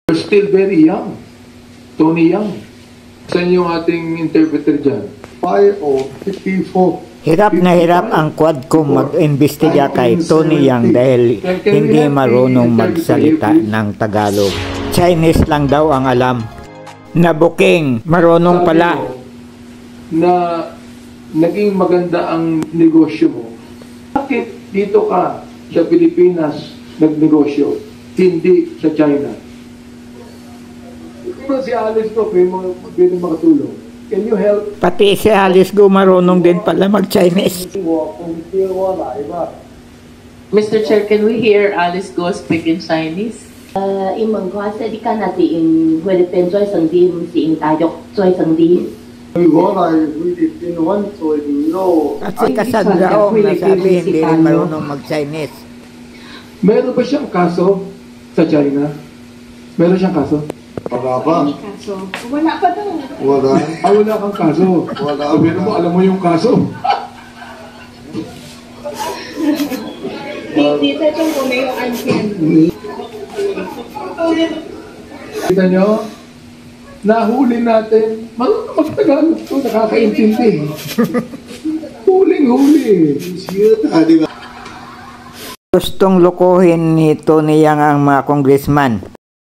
You're still very young. Tony Yang. Saan yung ating interpreter dyan? 54. Hirap na hirap ang Quadcom mag-imbestiga kay Tony Yang dahil hindi marunong magsalita ng Tagalog. Chinese lang daw ang alam. Nabuking, marunong pala. Na naging maganda ang negosyo mo. Bakit dito ka sa Pilipinas nagnegosyo, hindi sa China? Kung si Alice ko, pwede makatulong. Can you help? Pati si Alice Go marunong din pala mag-Chinese. Mr. Chair, can we hear Alice Go speak in Chinese? 英文嘅話，即係啲加拿大人佢哋變咗成啲唔是用大陸再成啲。Kasi kasadraong nasabi hindi rin marunong mag-Chinese. Meron ba siyang kaso sa China? Meron siyang kaso? Wala pa. Wala pa daw. Wala. Wala kang kaso. Wala. Sabihin mo, alam mo yung kaso. Dito itong kung may yung ansyan. Kita nyo? Nahuli natin. Marunong mag-Tagalog to, nakakaintindi. Huling-huli. Gustong lukuhin ni Tony Yang ang mga congressman.